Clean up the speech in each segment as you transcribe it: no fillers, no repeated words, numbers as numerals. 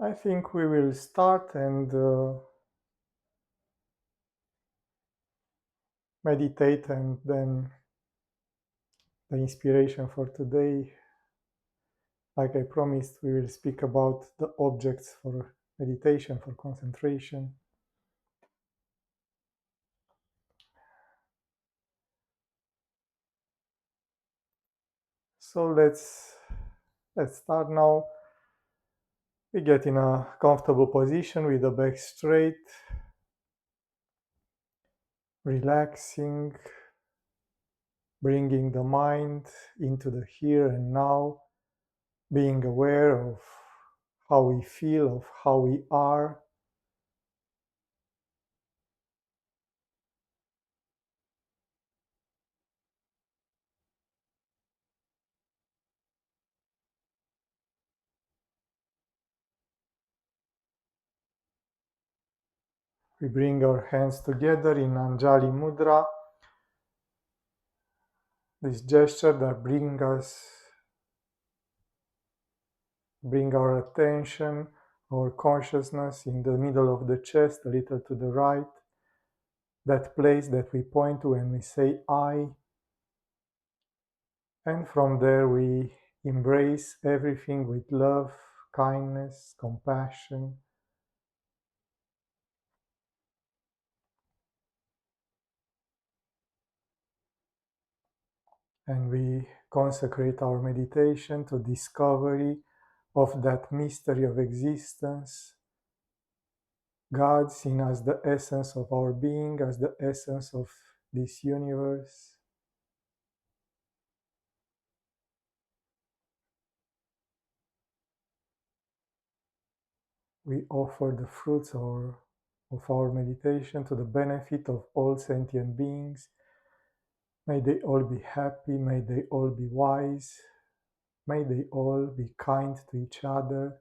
I think we will start and meditate, and then the inspiration for today, like I promised, we will speak about the objects for meditation, for concentration. So let's start now. We get in a comfortable position with the back straight, relaxing, bringing the mind into the here and now, being aware of how we feel, of how we are. We bring our hands together in Anjali Mudra, this gesture that bring our attention, our consciousness in the middle of the chest, a little to the right, that place that we point to when we say I. And from there we embrace everything with love, kindness, compassion, and we consecrate our meditation to discovery of that mystery of existence, God seen as the essence of our being, as the essence of this universe. We offer the fruits of our meditation to the benefit of all sentient beings. May they all be happy, may they all be wise, may they all be kind to each other,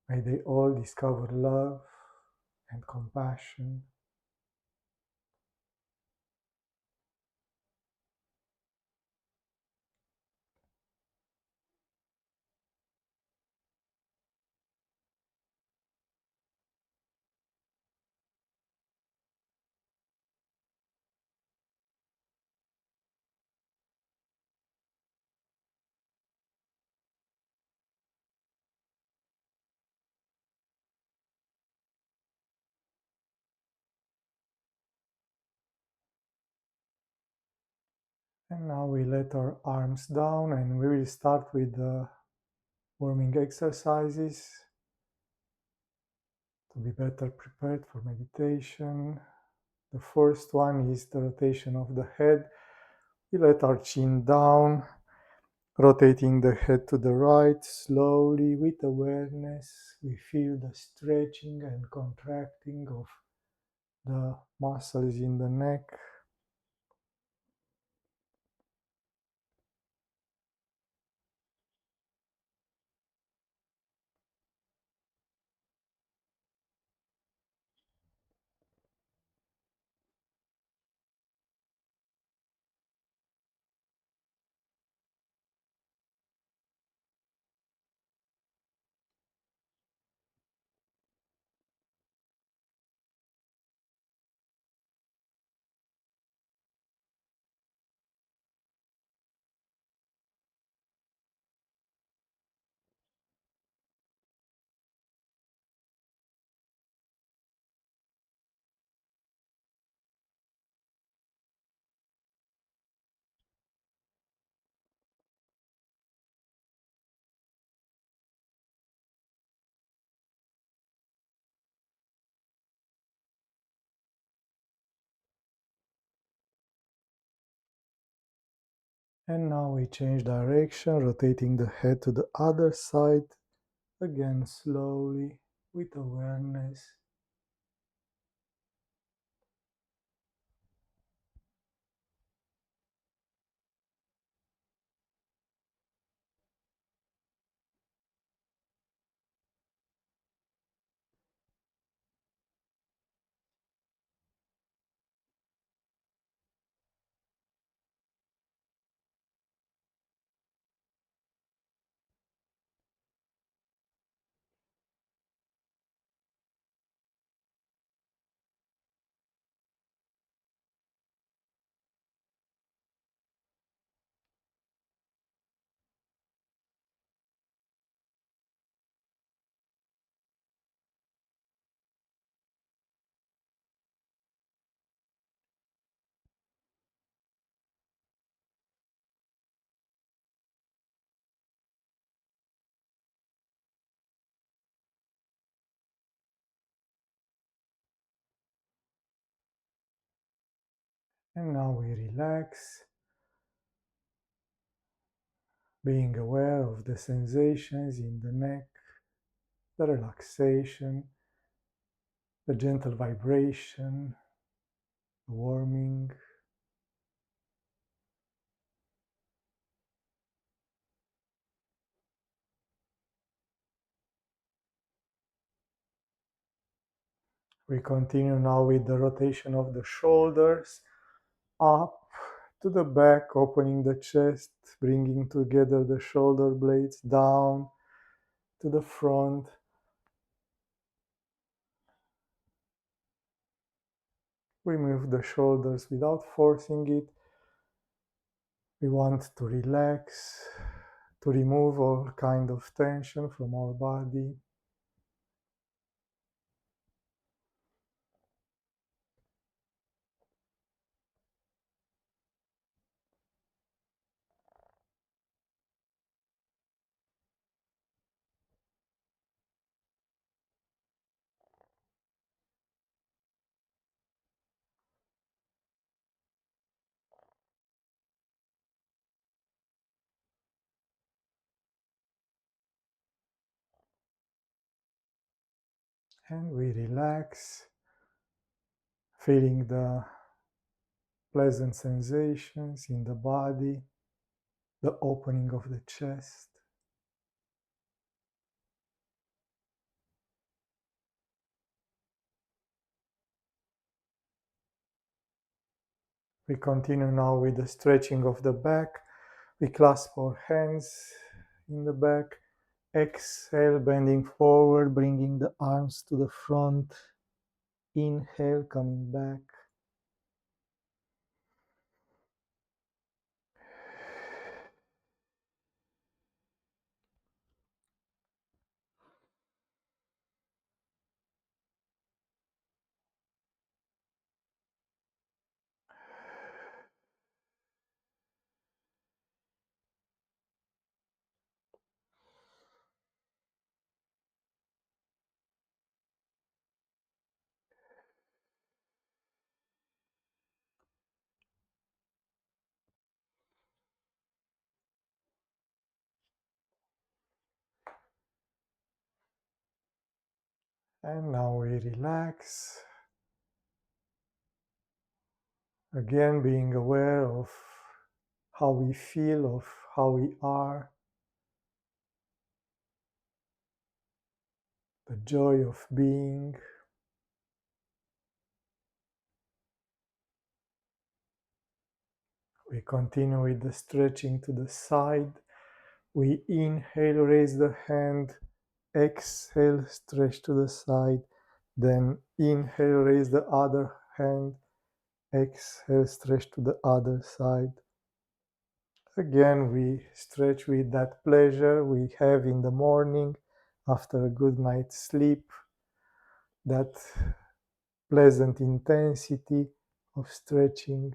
may they all discover love and compassion. And now we let our arms down and we will start with the warming exercises to be better prepared for meditation. The first one is the rotation of the head. We let our chin down, rotating the head to the right slowly with awareness. We feel the stretching and contracting of the muscles in the neck. And now we change direction, rotating the head to the other side, again slowly with awareness. And now we relax, being aware of the sensations in the neck, the relaxation, the gentle vibration, the warming. We continue now with the rotation of the shoulders up to the back, opening the chest, bringing together the shoulder blades down to the front. We move the shoulders without forcing it. We want to relax, to remove all kind of tension from our body. And we relax, feeling the pleasant sensations in the body, the opening of the chest. We continue now with the stretching of the back. We clasp our hands in the back. Exhale, bending forward, bringing the arms to the front. Inhale, coming back. And now we relax. Again, being aware of how we feel, of how we are, the joy of being. We continue with the stretching to the side. We inhale, raise the hand. Exhale, stretch to the side. Then inhale, raise the other hand. Exhale, stretch to the other side. Again, we stretch with that pleasure we have in the morning after a good night's sleep, that pleasant intensity of stretching.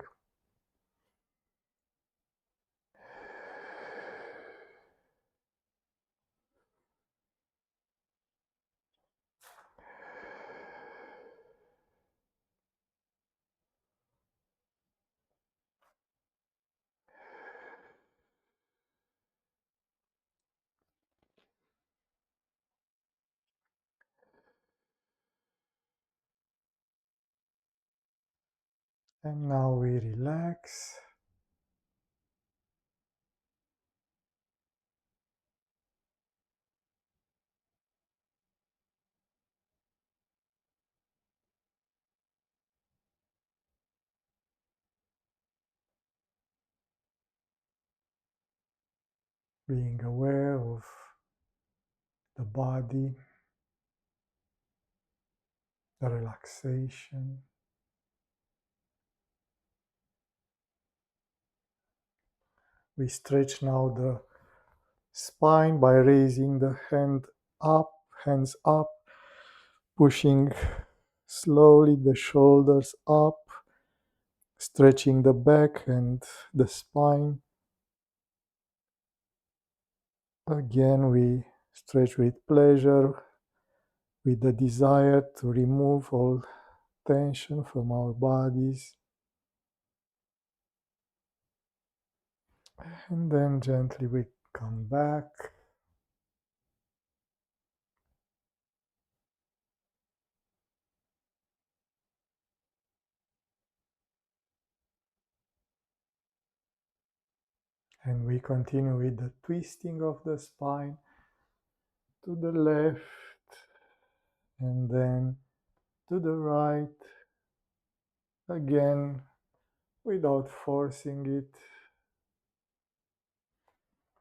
And now we relax. Being aware of the body, the relaxation. We stretch now the spine by raising the hands up, pushing slowly the shoulders up, stretching the back and the spine. Again, we stretch with pleasure, with the desire to remove all tension from our bodies. And then gently we come back. And we continue with the twisting of the spine to the left and then to the right. Again, without forcing it,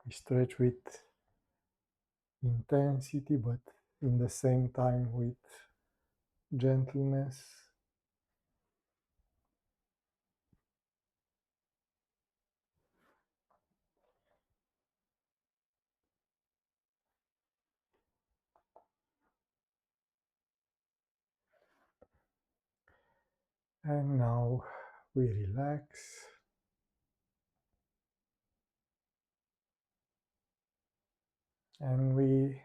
we stretch with intensity, but in the same time with gentleness. And now we relax. And we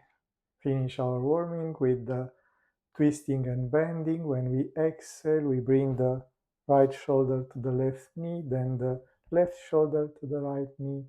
finish our warming with the twisting and bending. When we exhale, we bring the right shoulder to the left knee, then the left shoulder to the right knee.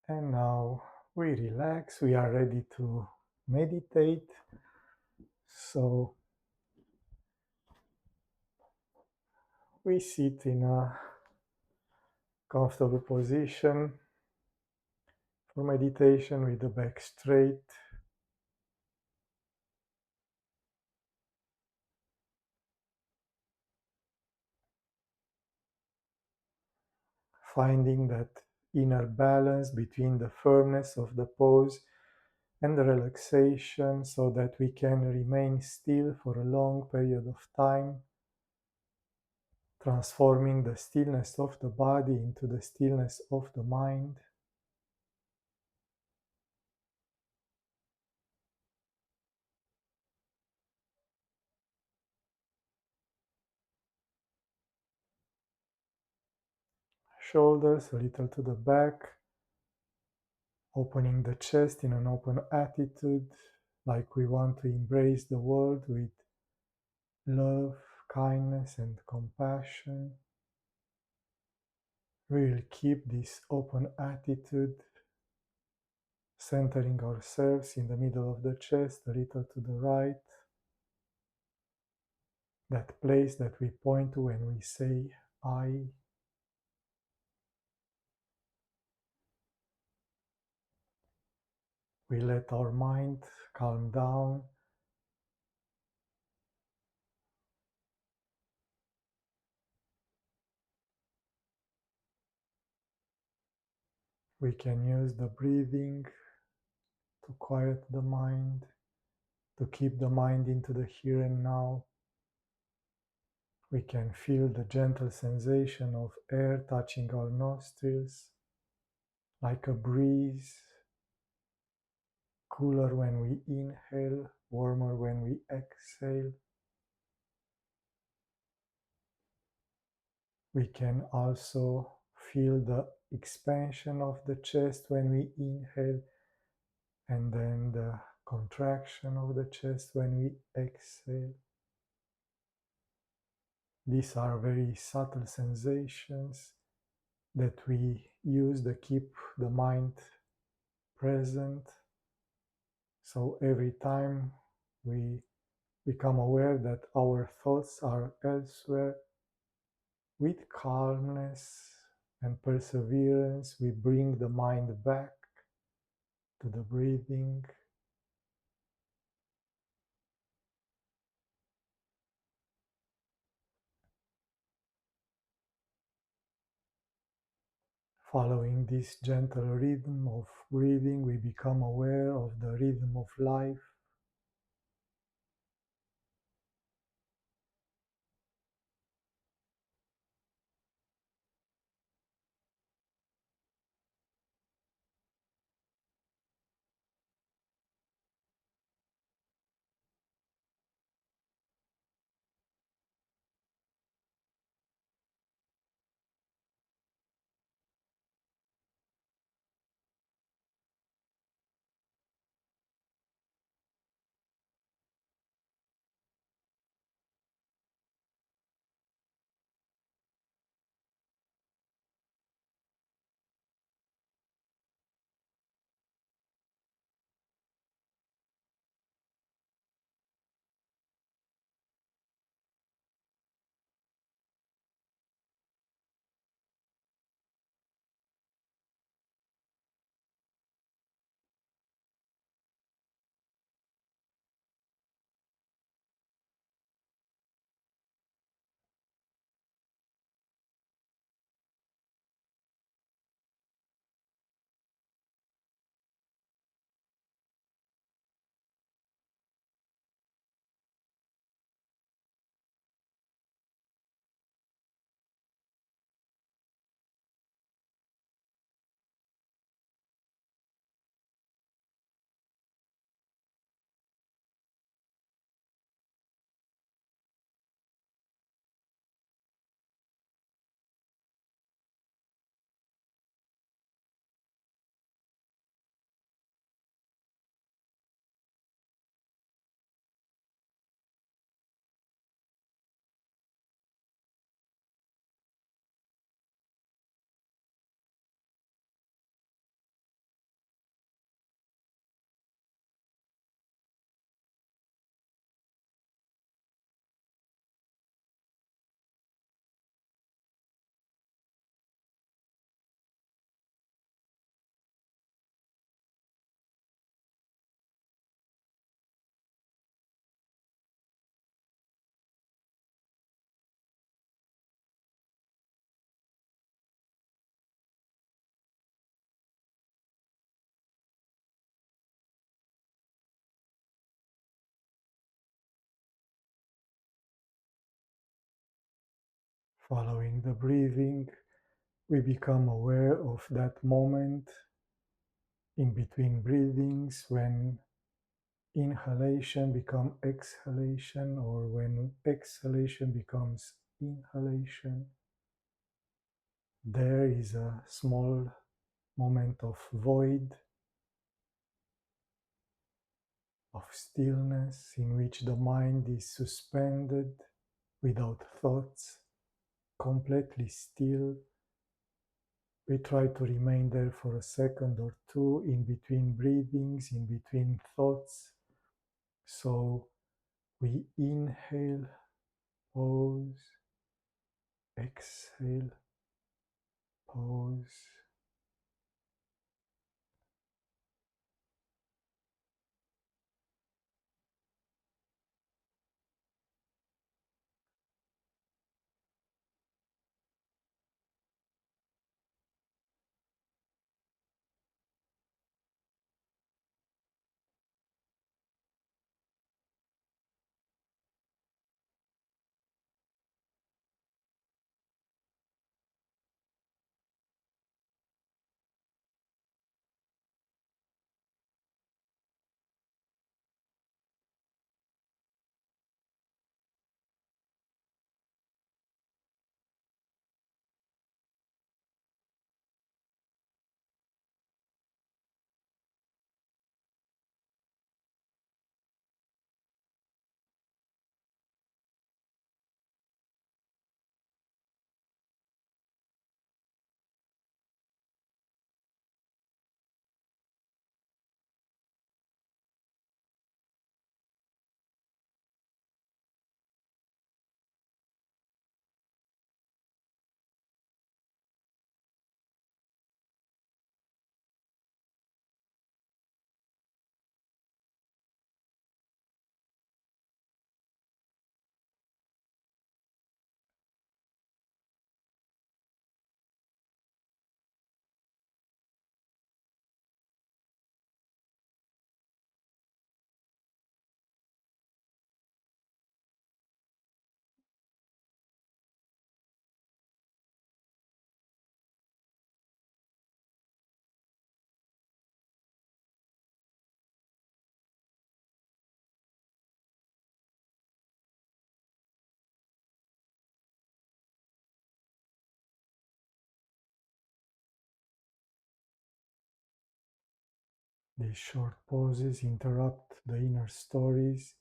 And now we relax. We are ready to meditate. So we sit in a comfortable position for meditation with the back straight. Finding that inner balance between the firmness of the pose and the relaxation so that we can remain still for a long period of time, transforming the stillness of the body into the stillness of the mind. Shoulders a little to the back, opening the chest in an open attitude, like we want to embrace the world with love, kindness, and compassion. We will keep this open attitude, centering ourselves in the middle of the chest, a little to the right, that place that we point to when we say I. We let our mind calm down. We can use the breathing to quiet the mind, to keep the mind into the here and now. We can feel the gentle sensation of air touching our nostrils, like a breeze, cooler when we inhale, warmer when we exhale. We can also feel the expansion of the chest when we inhale, and then the contraction of the chest when we exhale. These are very subtle sensations that we use to keep the mind present. So every time we become aware that our thoughts are elsewhere, with calmness and perseverance, we bring the mind back to the breathing. Following this gentle rhythm of breathing, we become aware of the rhythm of life. Following the breathing, we become aware of that moment in between breathings when inhalation becomes exhalation or when exhalation becomes inhalation. There is a small moment of void, of stillness, in which the mind is suspended without thoughts, completely still. We try to remain there for a second or two in between breathings, in between thoughts. So we inhale, pause, exhale, pause. These short pauses interrupt the inner stories,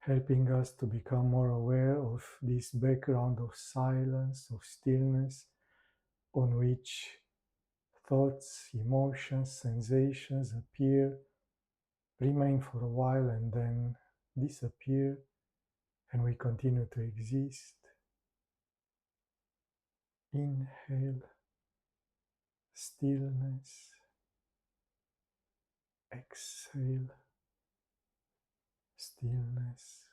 helping us to become more aware of this background of silence, of stillness, on which thoughts, emotions, sensations appear, remain for a while, and then disappear, and we continue to exist. Inhale, stillness. Exhale, stillness.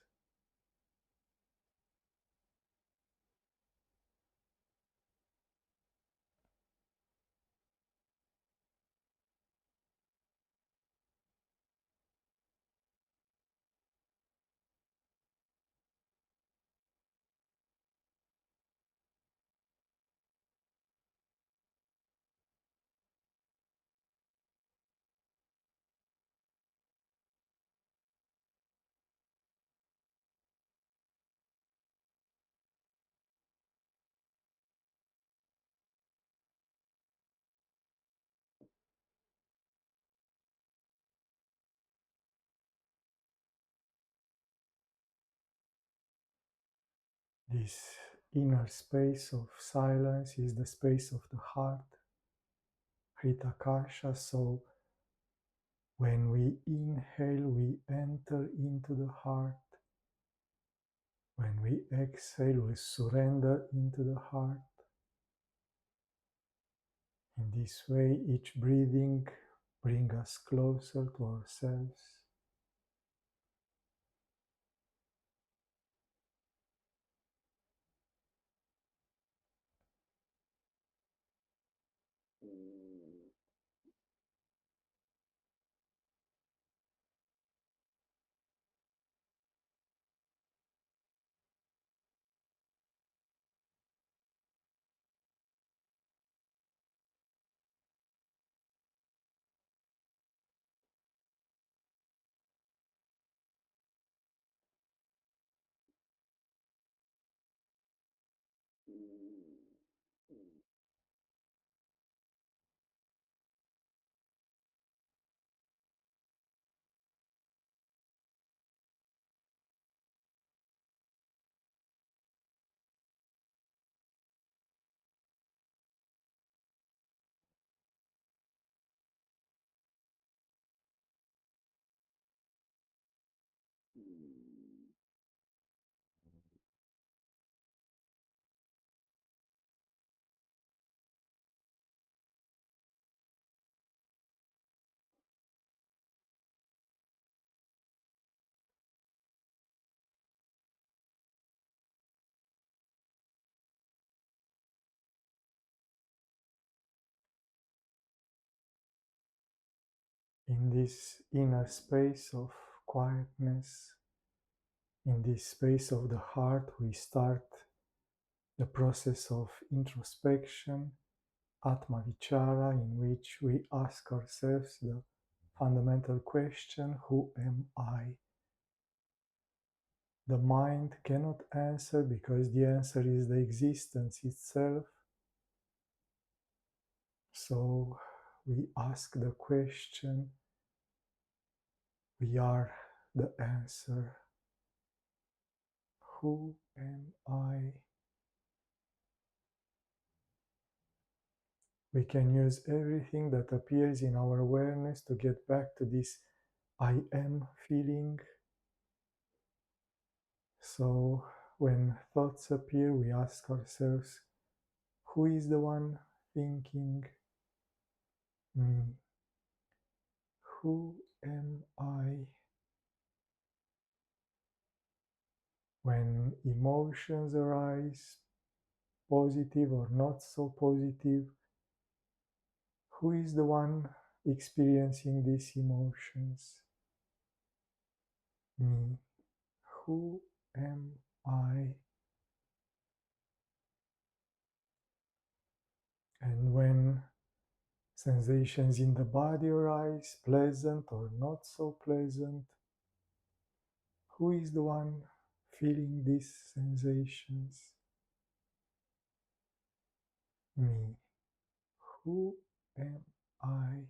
This inner space of silence is the space of the heart, Hritakasha. So when we inhale, we enter into the heart. When we exhale, we surrender into the heart. In this way, each breathing brings us closer to ourselves. In this inner space of quietness, in this space of the heart, we start the process of introspection, Atma Vichara, in which we ask ourselves the fundamental question, who am I? The mind cannot answer because the answer is the existence itself. So we ask the question, we are the answer. Who am I? We can use everything that appears in our awareness to get back to this I am feeling. So when thoughts appear, we ask ourselves, who is the one thinking? Me. Who am I? When emotions arise, positive or not so positive, who is the one experiencing these emotions? Me. Who am I? And when sensations in the body arise, pleasant or not so pleasant, who is the one feeling these sensations? Me. Who am I?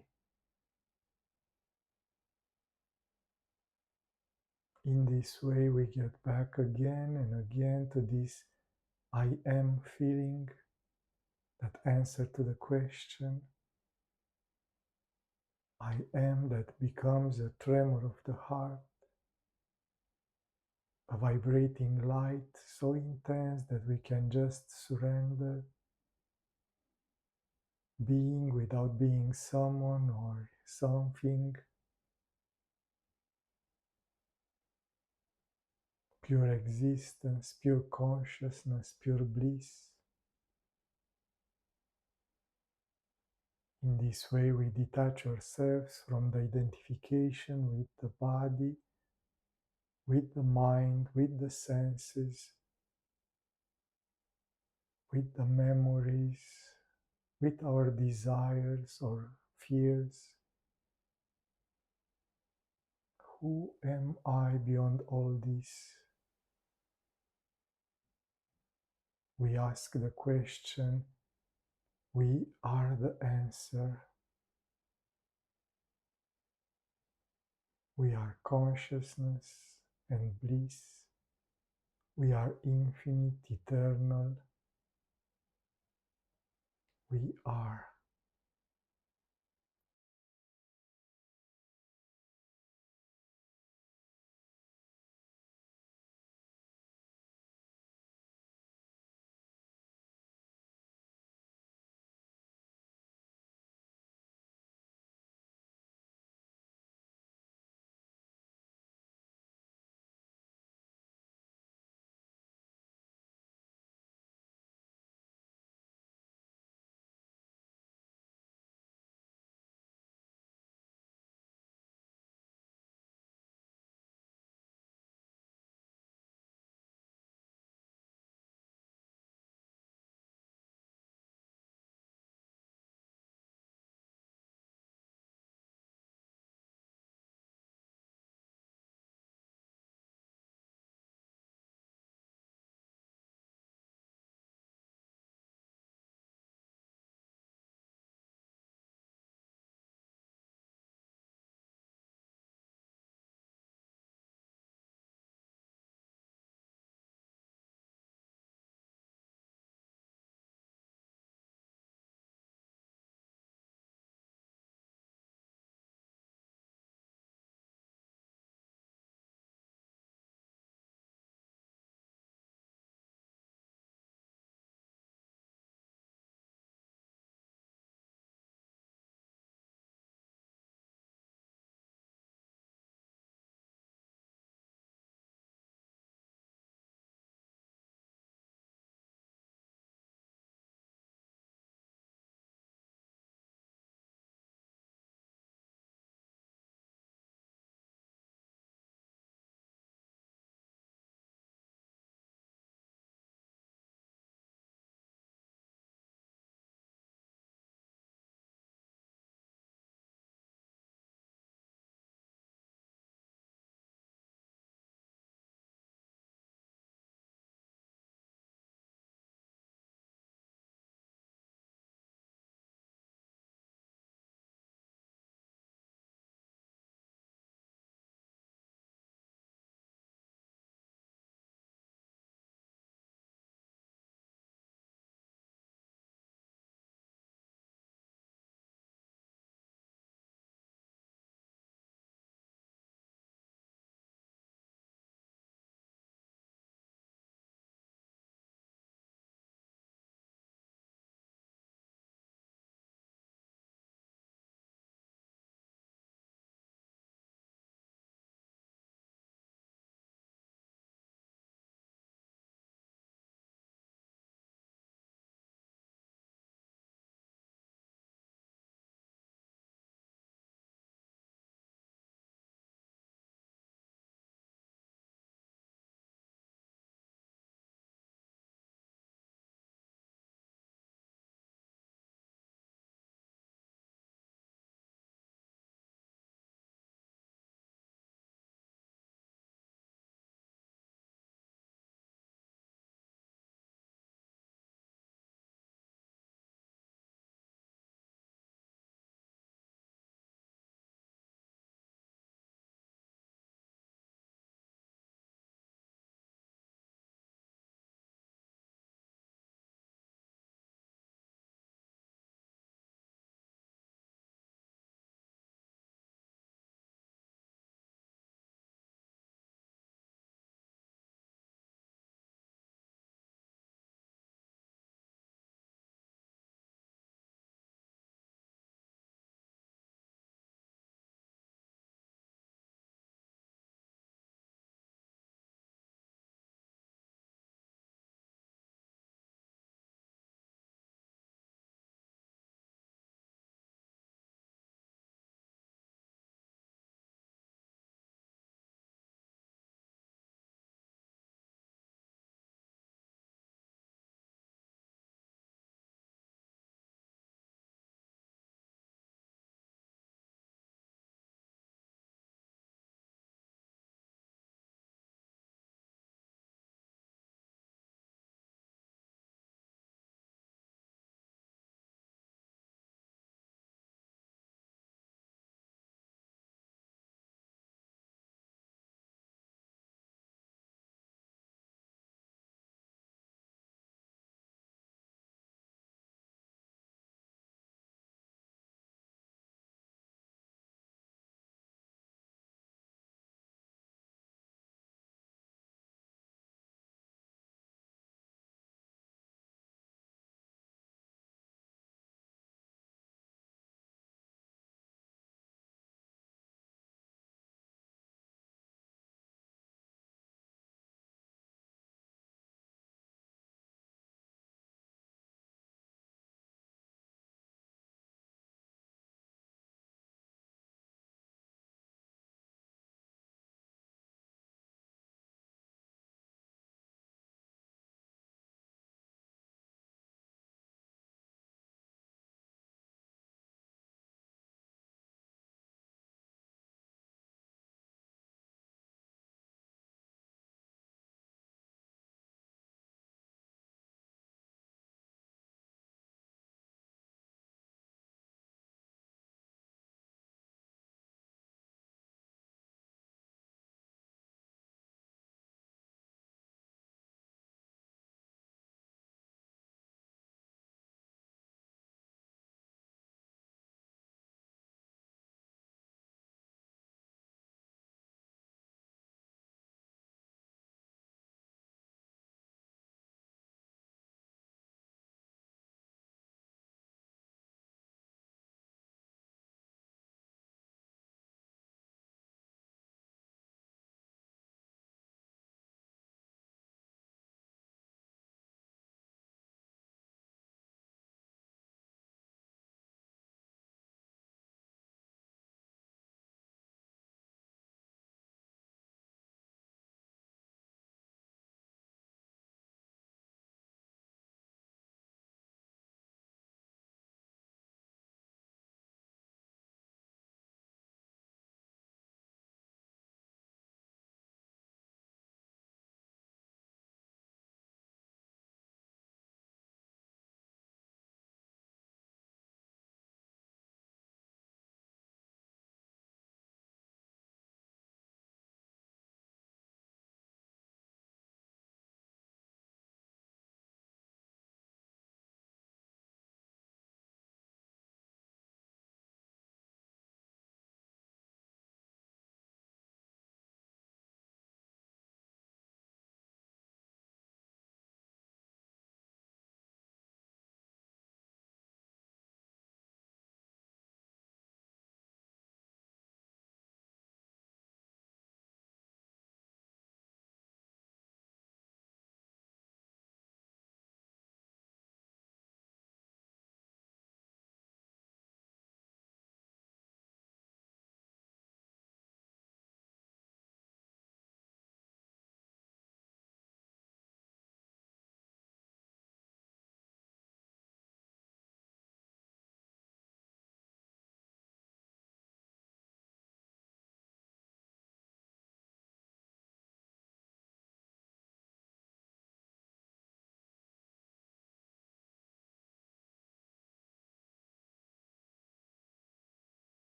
In this way, we get back again and again to this I am feeling, that answer to the question. I am that becomes a tremor of the heart, a vibrating light so intense that we can just surrender, being without being someone or something, pure existence, pure consciousness, pure bliss. In this way, we detach ourselves from the identification with the body, with the mind, with the senses, with the memories, with our desires or fears. Who am I beyond all this? We ask the question, we are the answer. We are consciousness and bliss. We are infinite, eternal. We are.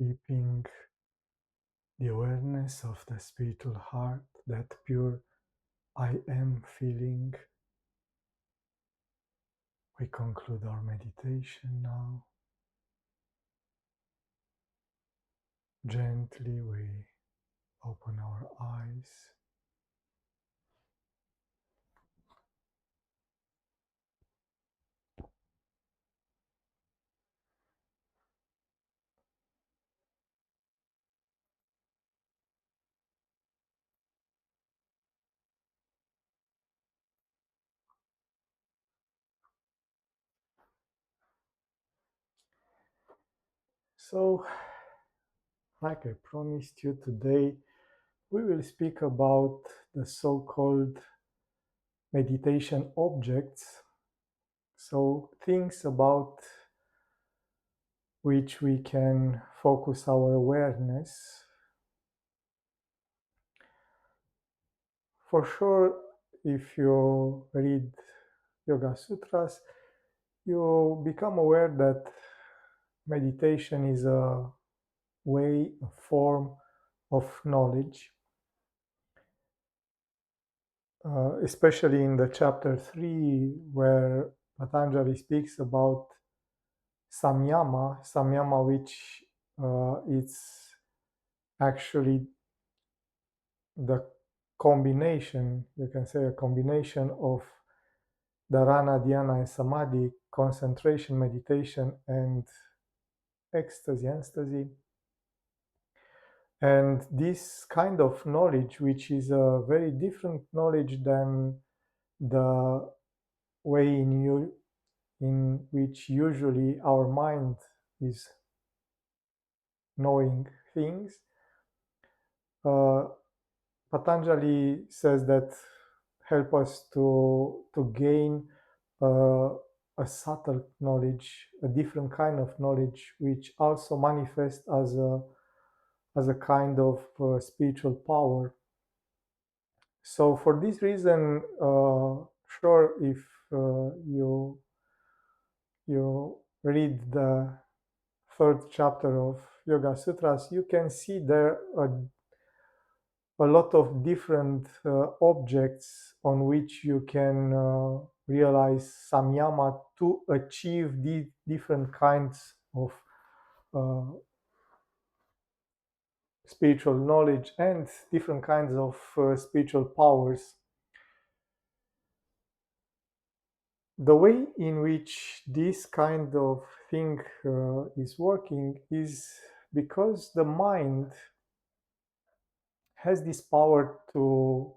keeping the awareness of the spiritual heart, that pure I am feeling. We conclude our meditation now. Gently we open our eyes. So, like I promised you today, we will speak about the so-called meditation objects. So, things about which we can focus our awareness. For sure, if you read Yoga Sutras, you become aware that meditation is a way, a form of knowledge. Especially in the chapter 3, where Patanjali speaks about samyama, which it's actually the combination, you can say a combination of dharana, dhyana, and samadhi, concentration, meditation, and ecstasy. And this kind of knowledge, which is a very different knowledge than the way in which usually our mind is knowing things, Patanjali says that help us to gain a subtle knowledge, a different kind of knowledge, which also manifests as a kind of spiritual power. So for this reason, sure, if you read the third chapter of Yoga Sutras, you can see there a lot of different objects on which you can realize samyama to achieve the different kinds of spiritual knowledge and different kinds of spiritual powers. The way in which this kind of thing is working is because the mind has this power to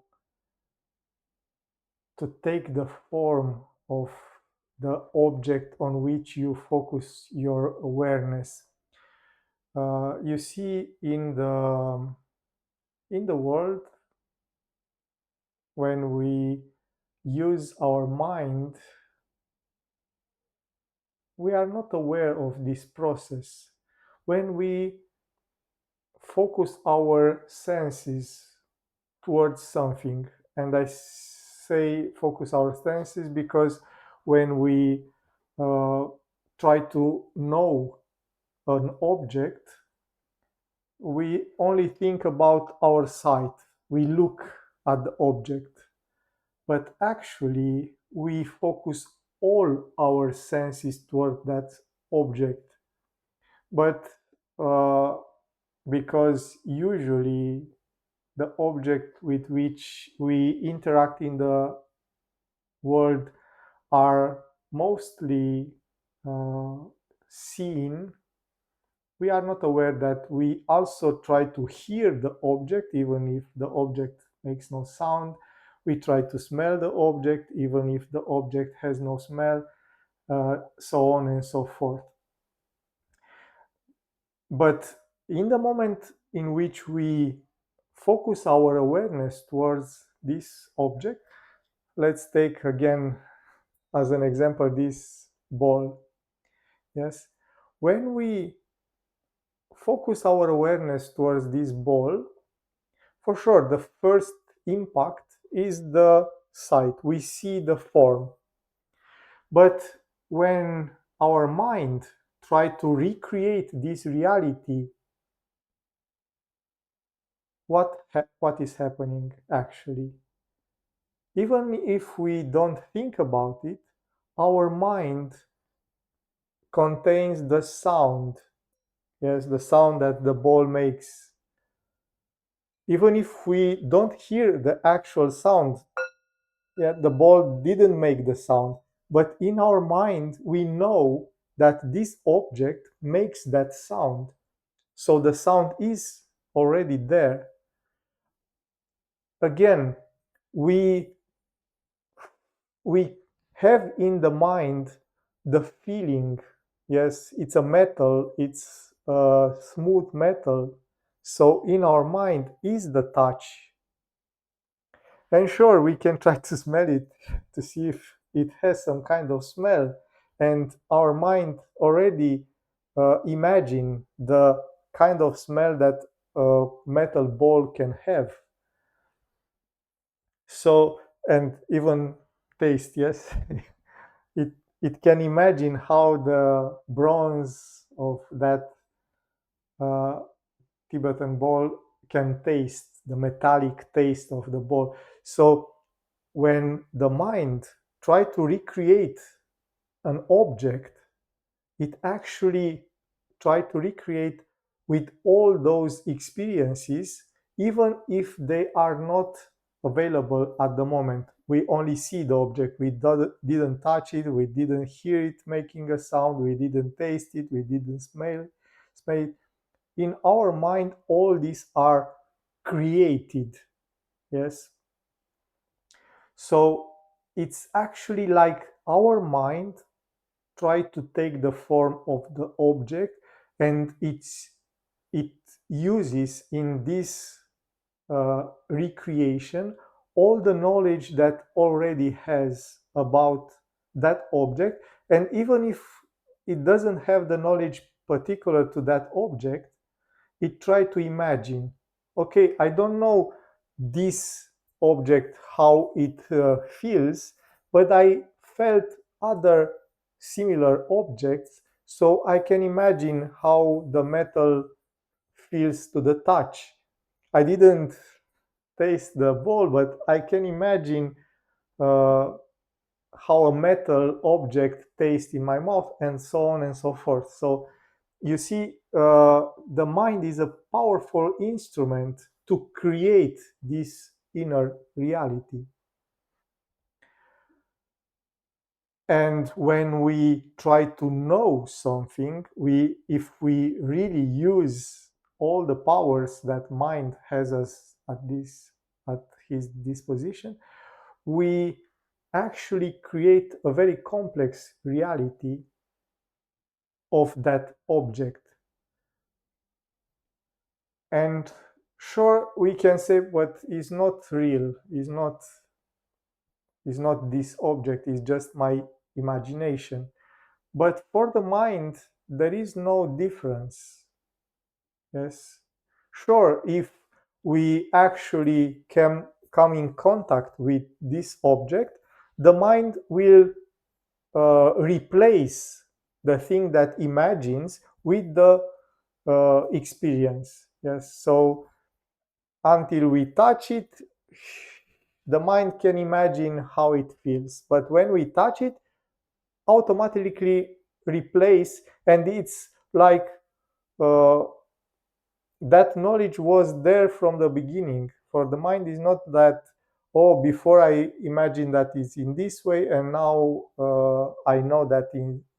take the form of the object on which you focus your awareness. You see, in the world, when we use our mind, we are not aware of this process. When we focus our senses towards something, and I say focus our senses because when we try to know an object, we only think about our sight. We look at the object, but actually we focus all our senses toward that object. But because usually the object with which we interact in the world are mostly seen, we are not aware that we also try to hear the object even if the object makes no sound. We try to smell the object even if the object has no smell, so on and so forth. But in the moment in which we focus our awareness towards this object, let's take again as an example this ball. Yes, when we focus our awareness towards this ball, for sure the first impact is the sight. We see the form. But when our mind tries to recreate this reality what is happening actually. Even if we don't think about it, our mind contains the sound, yes, the sound that the ball makes. Even if we don't hear the actual sound, yeah, the ball didn't make the sound, but in our mind, we know that this object makes that sound. So the sound is already there. Again, we we have in the mind the feeling. Yes, it's a metal, it's a smooth metal. So in our mind is the touch. And sure, we can try to smell it to see if it has some kind of smell. And our mind already imagine the kind of smell that a metal ball can have. So, and even taste, yes. it it can imagine how the bronze of that uh, Tibetan ball can taste, the metallic taste of the ball. So when the mind try to recreate an object, it actually try to recreate with all those experiences, even if they are not available at the moment. We only see the object, we didn't touch it, we didn't hear it making a sound, we didn't taste it, we didn't smell it. In our mind, all these are created. Yes. So it's actually like our mind try to take the form of the object, and it uses in this recreation all the knowledge that already has about that object. And even if it doesn't have the knowledge particular to that object, it try to imagine, okay, I don't know this object how it feels, but I felt other similar objects, so I can imagine how the metal feels to the touch. I didn't taste the ball, but I can imagine uh, how a metal object tastes in my mouth, and so on and so forth. So you see, the mind is a powerful instrument to create this inner reality. And when we try to know something, if we really use all the powers that mind has us at his disposition, we actually create a very complex reality of that object. And sure, we can say what is not real, is not this object, is just my imagination. But for the mind, there is no difference. Yes. Sure, if we actually can come in contact with this object, the mind will replace the thing that imagines with the experience. Yes. So until we touch it, the mind can imagine how it feels. But when we touch it, automatically replace, and it's like uh, that knowledge was there from the beginning. For the mind is not that, oh, before I imagine that it's in this way, and now I know that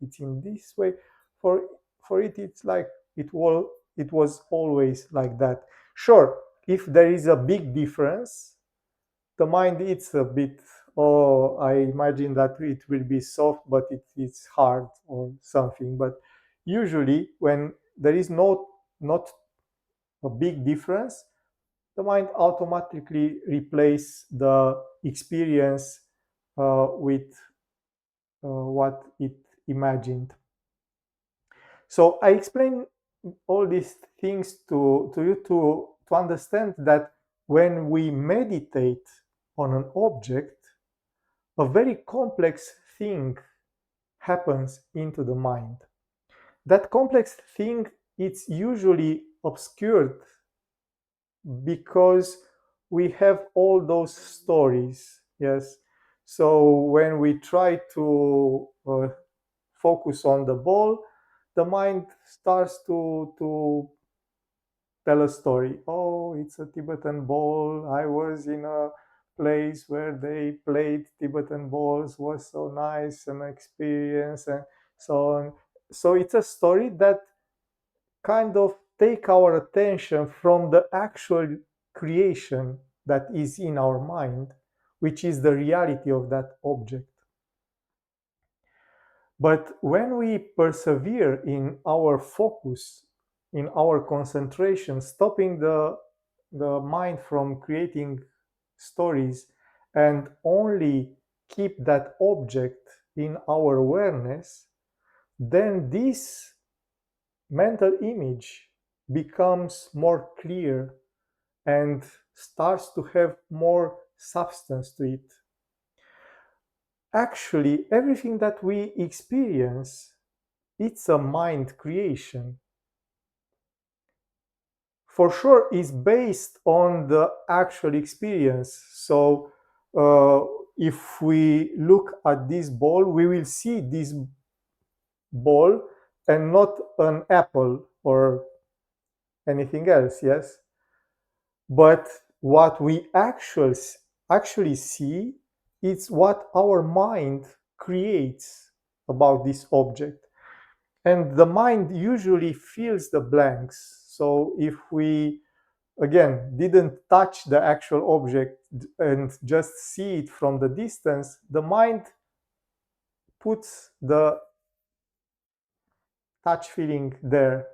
it's in this way. For for it, it's like it was always like that. Sure, if there is a big difference, the mind it's a bit, oh, I imagine that it will be soft, but it's hard or something. But usually when there is not a big difference, the mind automatically replace the experience with what it imagined. So I explain all these things to you to understand that when we meditate on an object, a very complex thing happens into the mind. That complex thing it's usually obscured because we have all those stories. Yes. So when we try to focus on the ball, the mind starts to tell a story. Oh, it's a Tibetan ball. I was in a place where they played Tibetan balls. Was so nice an experience, and so on. So it's a story that kind of take our attention from the actual creation that is in our mind, which is the reality of that object. But when we persevere in our focus, in our concentration, stopping the mind from creating stories and only keep that object in our awareness, then this mental image becomes more clear and starts to have more substance to it. Actually, everything that we experience, it's a mind creation. For sure, is based on the actual experience. So, if we look at this ball, we will see this ball and not an apple or anything else. Yes, but what we actually see is what our mind creates about this object, and the mind usually fills the blanks. So if we again didn't touch the actual object and just see it from the distance, the mind puts the touch feeling there,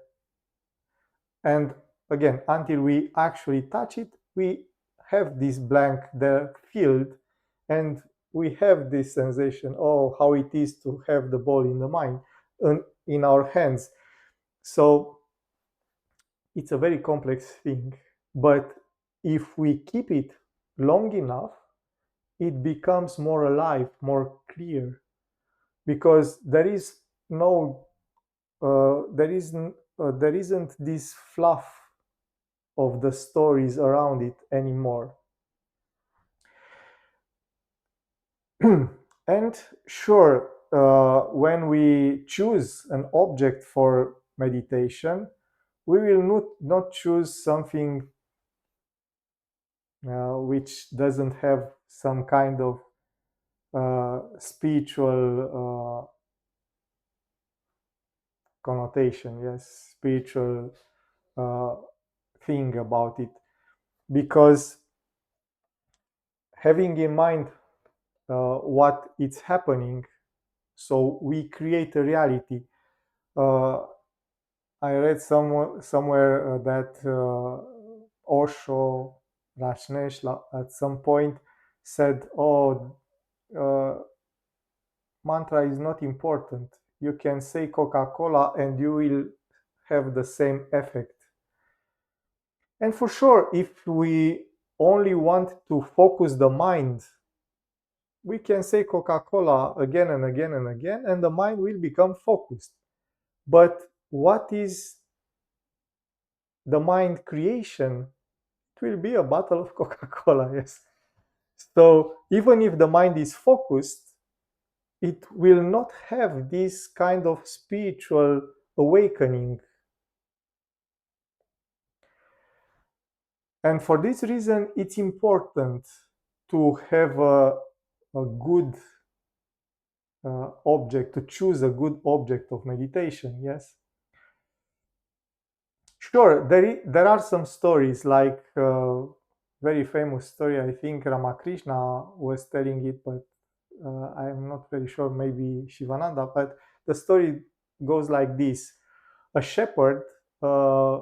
and again until we actually touch it, we have this blank there filled, and we have this sensation, oh, how it is to have the ball in the mind, in our hands. So it's a very complex thing, but if we keep it long enough, it becomes more alive, more clear, because there is no there isn't this fluff of the stories around it anymore. And sure, when we choose an object for meditation, we will not choose something which doesn't have some kind of spiritual connotation, yes, spiritual uh, thing about it, because having in mind what is happening, so we create a reality. uh, I read somewhere that Osho Rajneesh at some point said, oh, uh, mantra is not important. You can say Coca-Cola and you will have the same effect. And for sure, if we only want to focus the mind, we can say Coca-Cola again and again and again, and the mind will become focused. But what is the mind creation? It will be a bottle of Coca-Cola, yes. So even if the mind is focused, it will not have this kind of spiritual awakening. And for this reason, it's important to have a good object, to choose a good object of meditation, yes. Sure, there are some stories, like very famous story, I think Ramakrishna was telling it, but I'm not very sure, maybe Shivananda, but the story goes like this. A shepherd, uh,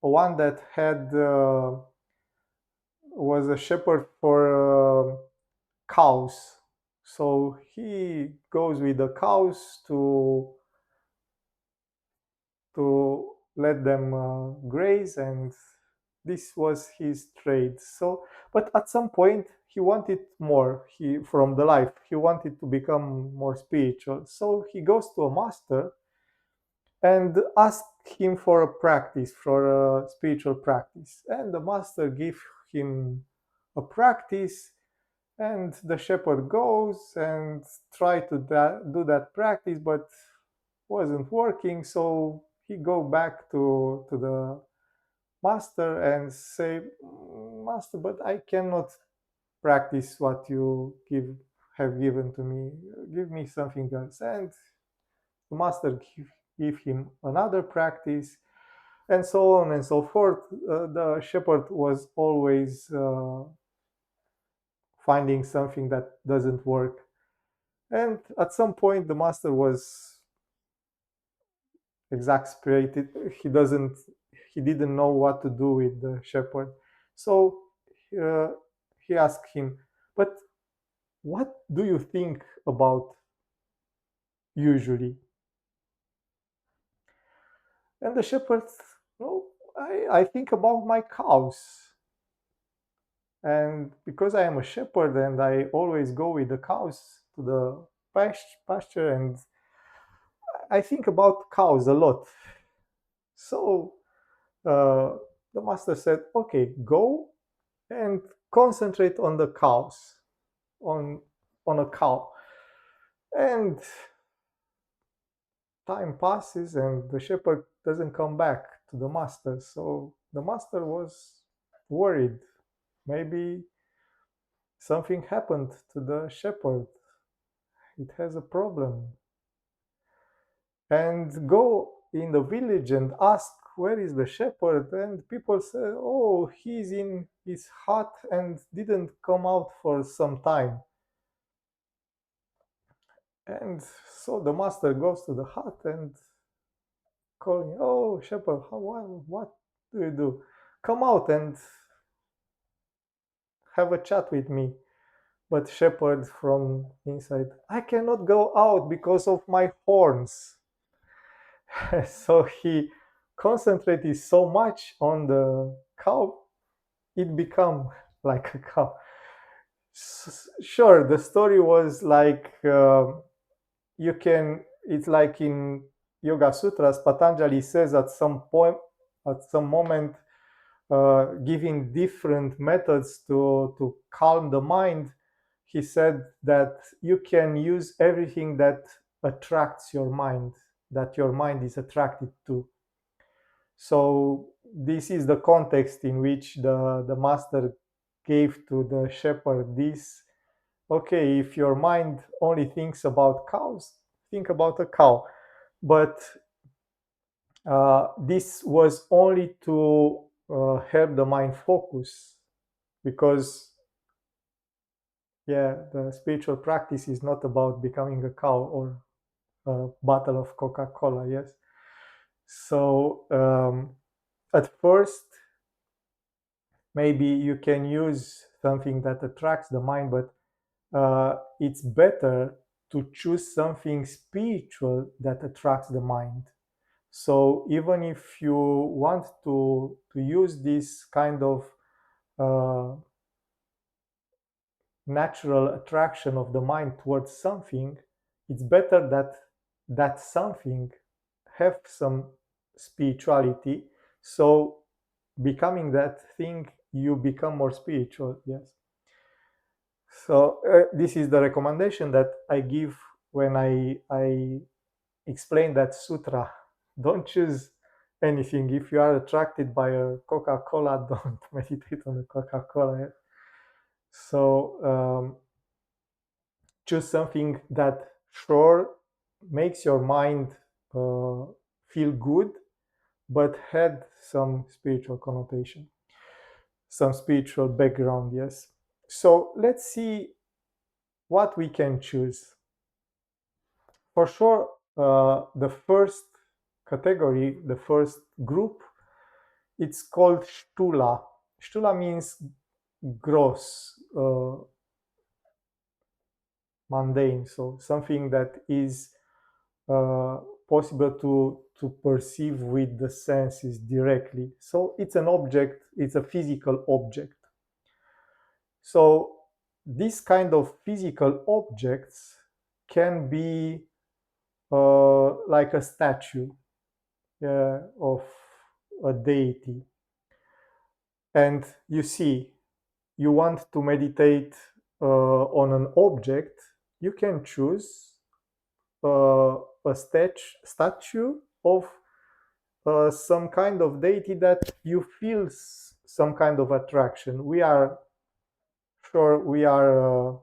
one that had was a shepherd for cows. So he goes with the cows to let them graze, and this was his trade. So, but at some point he wanted more from the life. He wanted to become more spiritual. So he goes to a master and asked him for a practice, for a spiritual practice. And the master gave him a practice, and the shepherd goes and try to do that practice, but wasn't working. So he go back to the master and say, Master, but I cannot practice what you have given to me. Give me something else. And the master give him another practice, and so on and so forth. The shepherd was always finding something that doesn't work. And at some point, the master was exasperated. He didn't know what to do with the shepherd. So uh, he asked him, but what do you think about usually? And the shepherd, no, I think about my cows. And because I am a shepherd and I always go with the cows to the pasture, and I think about cows a lot. So uh, the master said, okay, go and concentrate on the cows, on a cow. And time passes and the shepherd doesn't come back to the master. So the master was worried. Maybe something happened to the shepherd. It has a problem. And go in the village and ask where is the shepherd, and people say, oh, he's in his hut and didn't come out for some time. And so the master goes to the hut and calling, oh, shepherd, what do you do? Come out and have a chat with me. But shepherd from inside, I cannot go out because of my horns. So he concentrated so much on the cow, it become like a cow. Sure, the story was like you can. It's like in Yoga Sutras, Patanjali says at some point, at some moment, giving different methods to calm the mind. He said that you can use everything that attracts your mind, that your mind is attracted to. So this is the context in which the master gave to the shepherd this. Okay, if your mind only thinks about cows, think about a cow. But this was only to help the mind focus, because yeah, the spiritual practice is not about becoming a cow or a bottle of Coca-Cola. Yes. So at first, maybe you can use something that attracts the mind, but it's better to choose something spiritual that attracts the mind. So even if you want to use this kind of uh, natural attraction of the mind towards something, it's better that that something have some spirituality. So becoming that thing, you become more spiritual. Yes. So this is the recommendation that I give when I explain that sutra. Don't choose anything. If you are attracted by a Coca-Cola, don't meditate on the Coca-Cola. So choose something that sure makes your mind feel good, but had some spiritual connotation, some spiritual background. Yes. So let's see what we can choose. For sure, the first category, the first group, it's called Shtula. Shtula means gross, mundane, so something that is possible to perceive with the senses directly. So it's an object, it's a physical object. So this kind of physical objects can be like a statue. of a deity. And you see, you want to meditate on an object, you can choose a statue of some kind of deity that you feel some kind of attraction. We are sure we are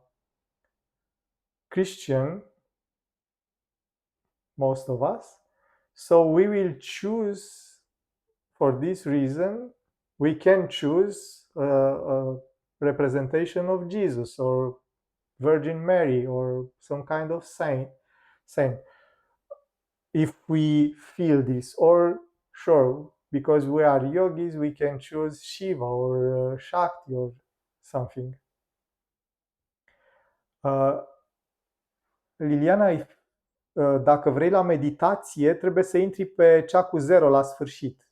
Christian, most of us, so we will choose, for this reason, we can choose a representation of Jesus or Virgin Mary or some kind of saint if we feel this. Or sure, because we are yogis, we can choose Shiva or Shakti or something. Liliana, dacă vrei la meditație, trebuie să intri pe cea cu 0 la sfârșit.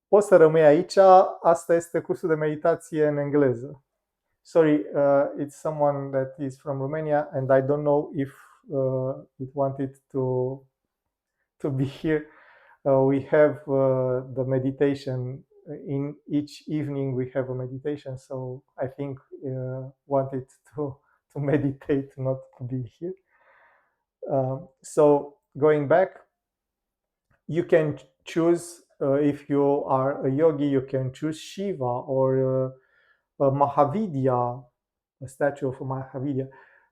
Poți să rămâi aici, asta este cursul de meditație în engleză. Sorry, it's someone that is from Romania and I don't know if it wanted to be here. We have the meditation in each evening. We have a meditation, so I think wanted to meditate, not to be here. So going back, you can choose if you are a yogi, you can choose Shiva or Mahavidya, a statue of Mahavidya.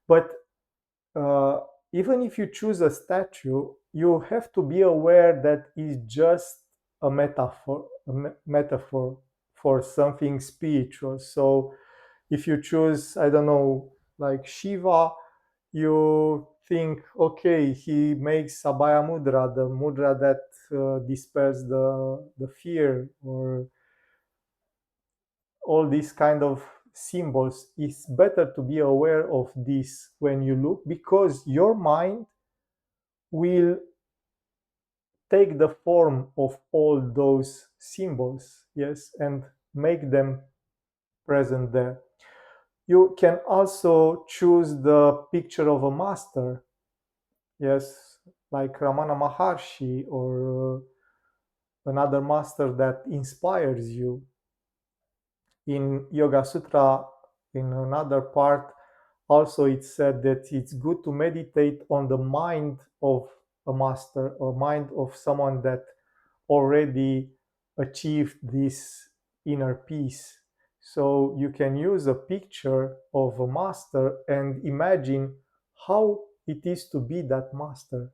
But even if you choose a statue, you have to be aware that it's just a metaphor for something spiritual. So if you choose, I don't know, like Shiva, you think, okay, he makes Abhaya Mudra, the mudra that dispels the fear, or all these kind of symbols. It's better to be aware of this when you look, because your mind will take the form of all those symbols, yes, and make them present there. You can also choose the picture of a master, yes, like Ramana Maharshi or another master that inspires you. In Yoga Sutra, in another part, also it's said that it's good to meditate on the mind of a master, or mind of someone that already achieved this inner peace. So you can use a picture of a master and imagine how it is to be that master.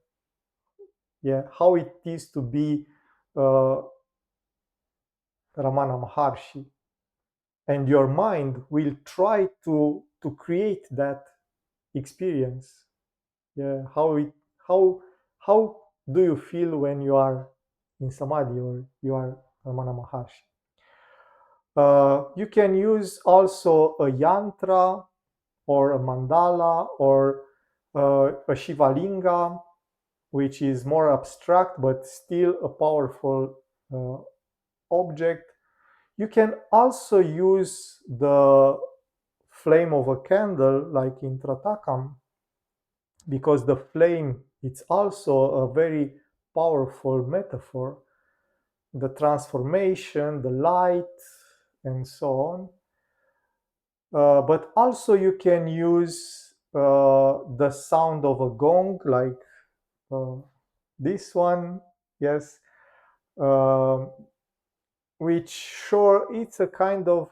Yeah, how it is to be Ramana Maharshi. And your mind will try to create that experience. Yeah, how do you feel when you are in samadhi or you are Ramana Maharshi? You can use also a yantra or a mandala or a Shivalinga, which is more abstract but still a powerful object. You can also use the flame of a candle, like in Tratakam, because the flame, it's also a very powerful metaphor. The transformation, the light, and so on. But also you can use the sound of a gong, like this one, yes, which sure, it's a kind of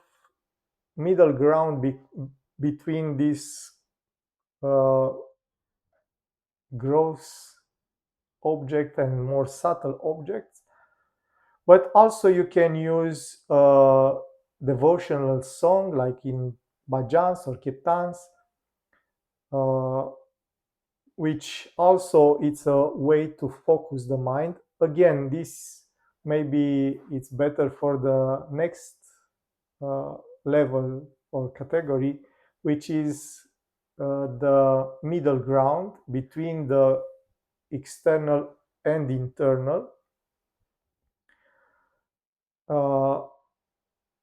middle ground between this gross object and more subtle objects. But also you can use devotional song, like in bhajans or kirtans, which also it's a way to focus the mind. Again, this maybe it's better for the next level or category, which is the middle ground between the external and internal.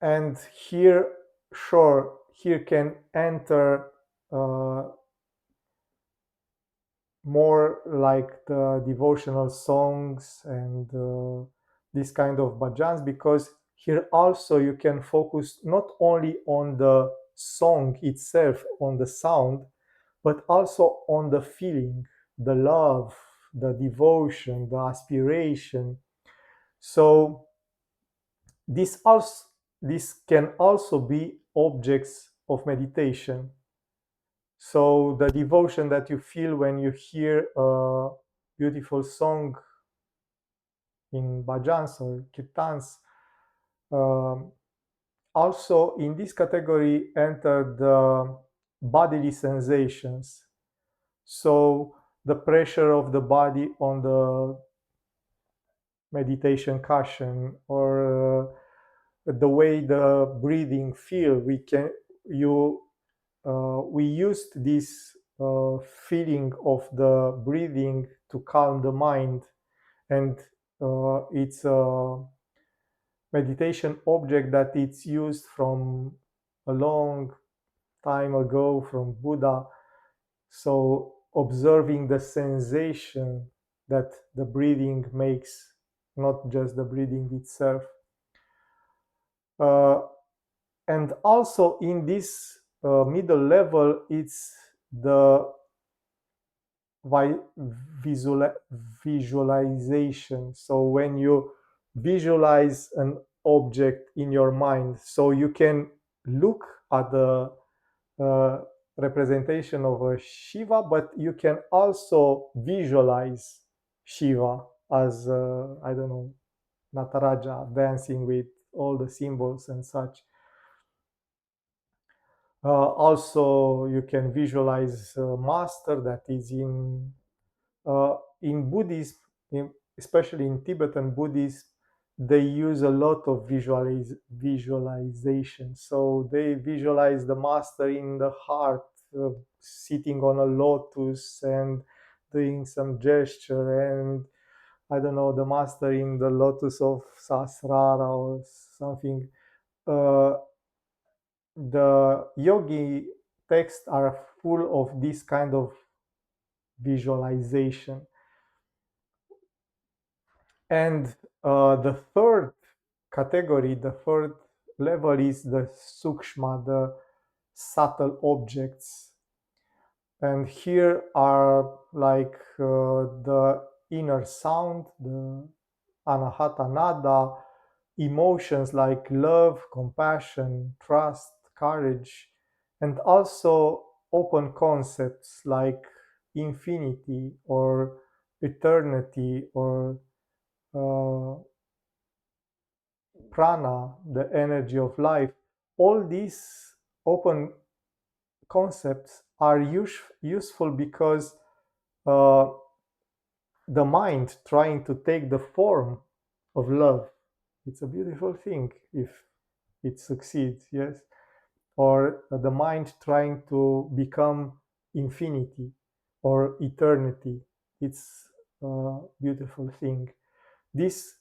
And here, sure, here can enter more like the devotional songs and this kind of bhajans, because here also you can focus not only on the song itself, on the sound, but also on the feeling, the love, the devotion, the aspiration. So this can also be objects of meditation. So the devotion that you feel when you hear a beautiful song in bhajans or kirtans, um, also in this category enter the bodily sensations. So the pressure of the body on the meditation cushion, or the way the breathing feel. We used this feeling of the breathing to calm the mind, and it's a meditation object that it's used from a long time ago from Buddha. So observing the sensation that the breathing makes, not just the breathing itself. Uh, and also in this middle level, it's the visualization. So when you visualize an object in your mind, so you can look at the uh, representation of a Shiva, but you can also visualize Shiva as I don't know, Nataraja dancing with all the symbols and such. Also, you can visualize a master that is in Buddhism, especially in Tibetan Buddhism. They use a lot of visualization. So they visualize the master in the heart, sitting on a lotus and doing some gesture, and I don't know, the master in the lotus of Sahasrara or something. Uh, the yogi texts are full of this kind of visualization. And the third category, the third level, is the sukshma, the subtle objects. And here are like the inner sound, the anahata nada, emotions like love, compassion, trust, courage, and also open concepts like infinity or eternity or uh, prana, the energy of life. All these open concepts are useful because uh, the mind trying to take the form of love, it's a beautiful thing if it succeeds, yes. Or the mind trying to become infinity or eternity, it's a beautiful thing. This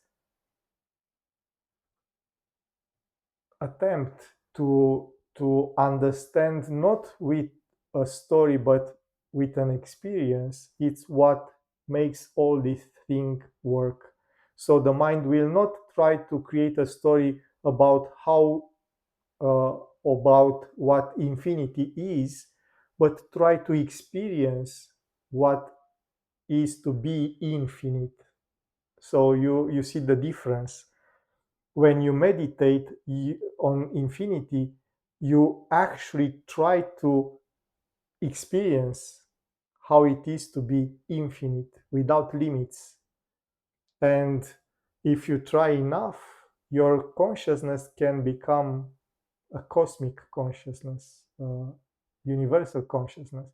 attempt to understand not with a story but with an experience, it's what makes all this thing work. So the mind will not try to create a story about how about what infinity is, but try to experience what is to be infinite. So you see the difference. When you meditate on infinity, you actually try to experience how it is to be infinite without limits. And if you try enough, your consciousness can become a cosmic consciousness, universal consciousness.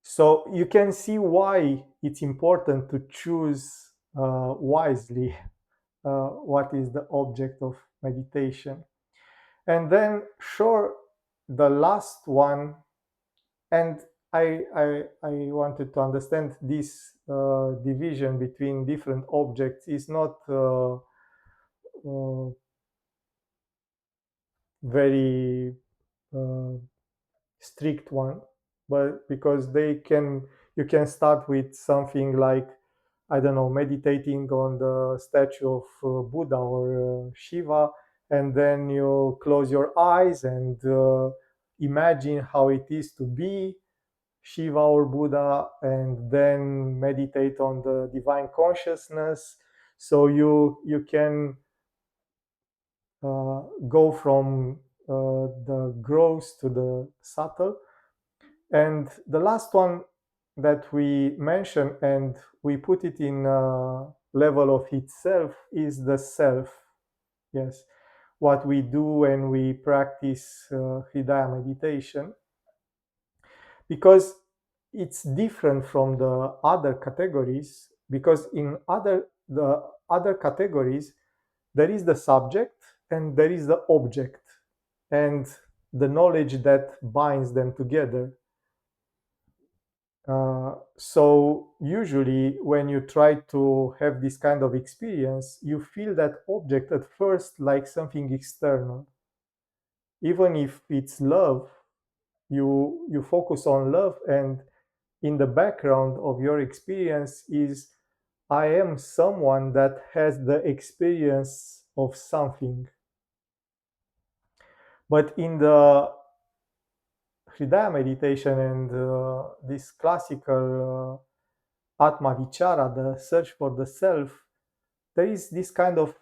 So you can see why it's important to choose wisely what is the object of meditation. And then, sure, the last one, and I wanted to understand this division between different objects is not very uh, strict one. but because you can start with something like, I don't know, meditating on the statue of Buddha or Shiva, and then you close your eyes and imagine how it is to be Shiva or Buddha, and then meditate on the divine consciousness. So you can go from the gross to the subtle. And the last one that we mentioned, and we put it in level of itself, is the self. Yes, what we do when we practice Hridaya meditation, because it's different from the other categories. Because in the other categories, there is the subject and there is the object, and the knowledge that binds them together. So usually when you try to have this kind of experience, you feel that object at first like something external. Even if it's love, you focus on love, and in the background of your experience is, I am someone that has the experience of something. But in the Hridaya meditation and this classical Atma Vichara, the search for the self, there is this kind of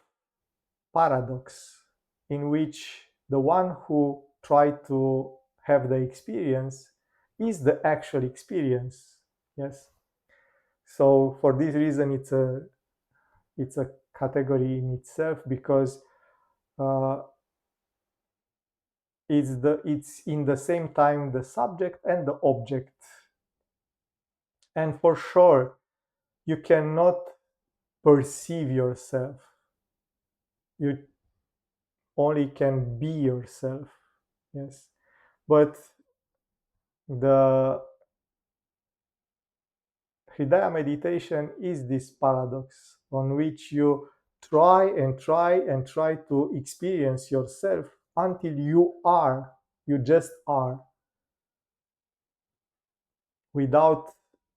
paradox in which the one who tried to have the experience is the actual experience. Yes. So for this reason, it's a category in itself, because uh, it's in the same time the subject and the object. And for sure, you cannot perceive yourself. You only can be yourself. Yes. But the Hridaya meditation is this paradox on which you try and try and try to experience yourself until you just are, without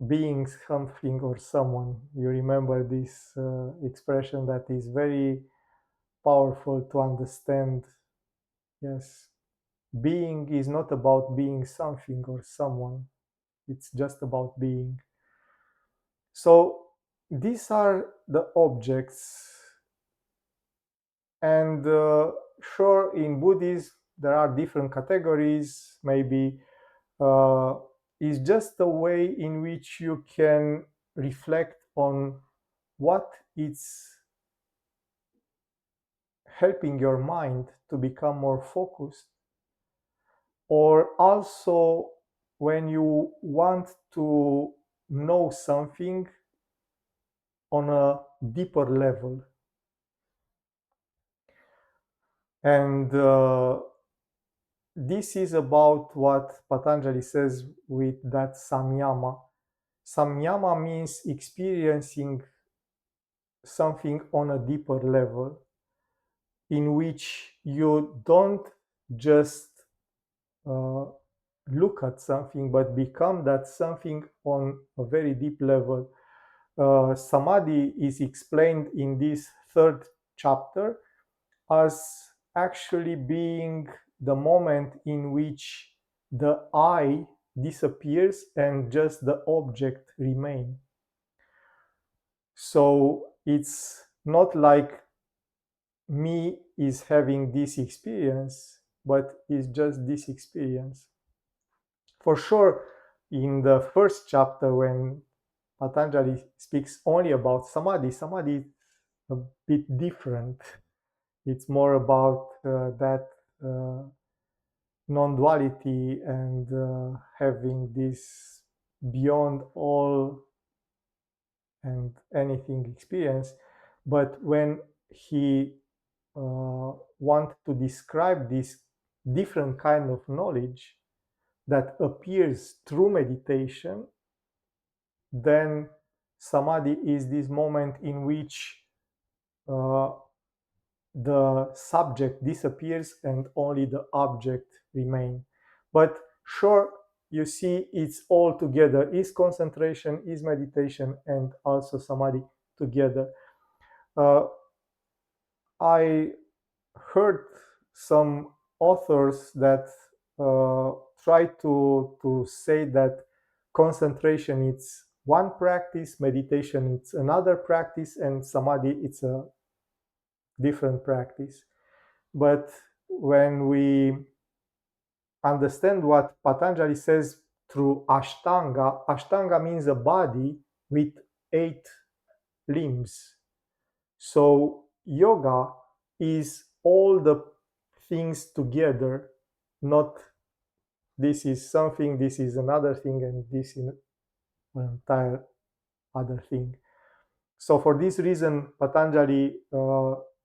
being something or someone. You remember this expression that is very powerful to understand. Yes. Being is not about being something or someone, it's just about being. So these are the objects. And sure, in Buddhism, there are different categories. Maybe it's just a way in which you can reflect on what is helping your mind to become more focused, or also when you want to know something on a deeper level. And this is about what Patanjali says with that samyama. Samyama means experiencing something on a deeper level, in which you don't just uh, look at something, but become that something on a very deep level. Samadhi is explained in this third chapter as actually being the moment in which the I disappears and just the object remain. So it's not like me is having this experience, but it's just this experience. For sure, in the first chapter, when Patanjali speaks only about samadhi, samadhi is a bit different. It's more about that non-duality and having this beyond all and anything experience. But when he want to describe this different kind of knowledge that appears through meditation, then samadhi is this moment in which uh, the subject disappears and only the object remain. But sure, you see it's all together, is concentration, is meditation, and also samadhi together. I heard some authors that try to say that concentration it's one practice, meditation it's another practice, and samadhi it's a different practice. But when we understand what Patanjali says through Ashtanga, Ashtanga means a body with 8 limbs. So yoga is all the things together, not this is something, this is another thing, and this is an entire other thing. So for this reason, Patanjali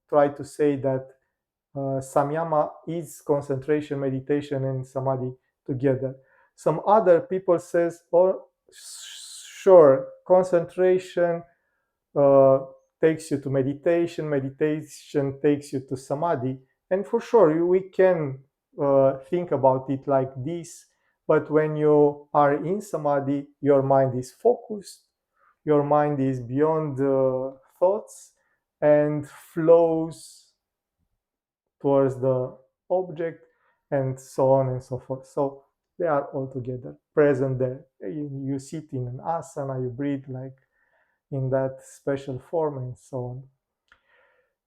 tried to say that samyama is concentration, meditation, and samadhi together. Some other people says, oh, sure, concentration takes you to meditation, meditation takes you to samadhi, and for sure we can think about it like this. But when you are in samadhi, your mind is focused, your mind is beyond thoughts and flows towards the object, and so on and so forth. So they are all together present there. You sit in an asana, you breathe like in that special form, and so on.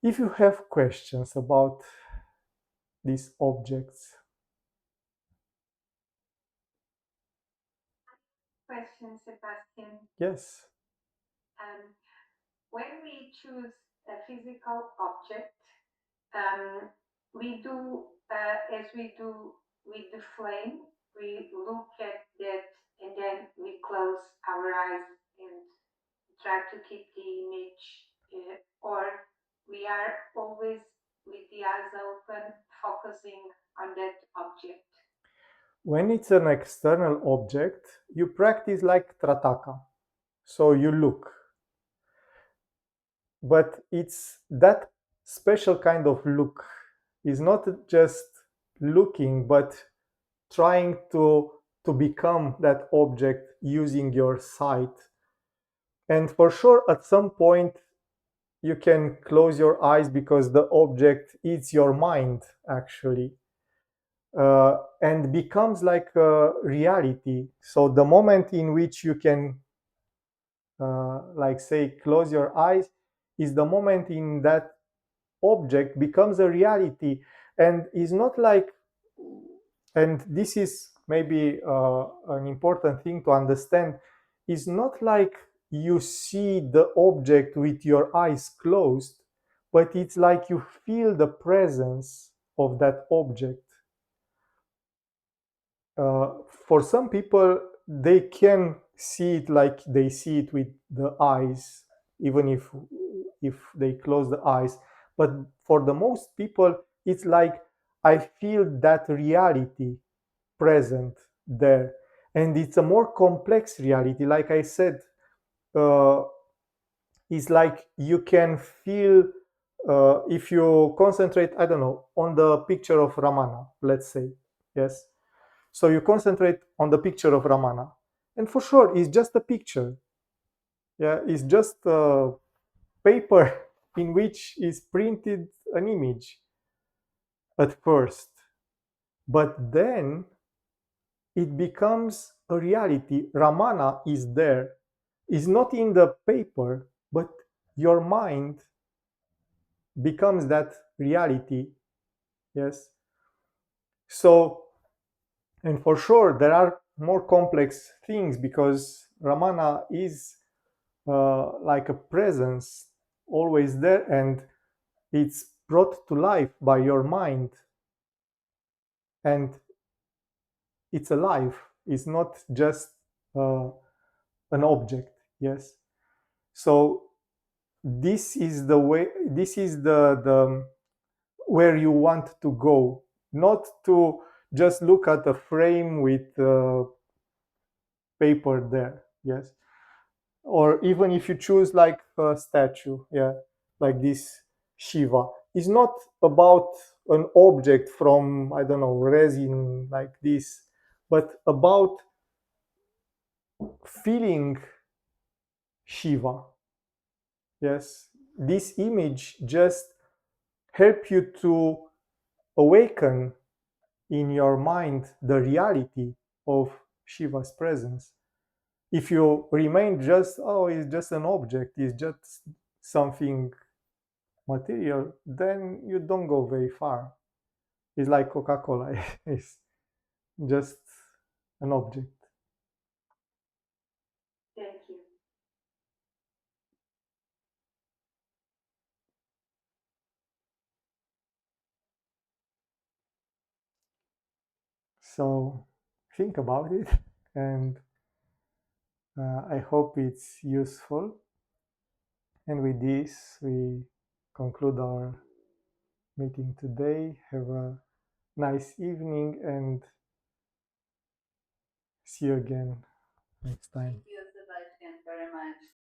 If you have questions about these objects. Question, Sebastian. Yes. When we choose a physical object, we do as we do with the flame, we look at that and then we close our eyes and try to keep the image, or we are always with the eyes open, focusing on that object. When it's an external object, you practice like Trataka. So you look. But it's that special kind of look is not just looking, but trying to become that object using your sight. And for sure, at some point, you can close your eyes because the object is your mind, actually. And becomes like a reality. So the moment in which you can, like say, close your eyes, is the moment in that object becomes a reality, and is not like. And this is maybe an important thing to understand. Is not like you see the object with your eyes closed, but it's like you feel the presence of that object. For some people, they can see it like they see it with the eyes, even if they close the eyes. But for the most people, it's like I feel that reality present there, and it's a more complex reality. Like I said, uh, it's like you can feel if you concentrate, I don't know, on the picture of Ramana, let's say, yes. So you concentrate on the picture of Ramana, and for sure, it's just a picture. Yeah, it's just a paper in which is printed an image at first, but then it becomes a reality. Ramana is there. It's not in the paper, but your mind becomes that reality. Yes. So, and for sure, there are more complex things because Ramana is like a presence always there, and it's brought to life by your mind, and it's alive. It's not just uh, an object. Yes. So this is the way. This is the where you want to go, not to just look at a frame with paper there. Yes. Or even if you choose like a statue, yeah, like this Shiva, it's not about an object from, I don't know, resin like this, but about feeling Shiva. Yes, this image just help you to awaken in your mind the reality of Shiva's presence. If you remain just, oh, it's just an object, it's just something material, then you don't go very far. It's like Coca-Cola, it's just an object. Thank you. So think about it, and I hope it's useful. And with this, we conclude our meeting today. Have a nice evening and see you again next time. Thank you, Sebastian, very much.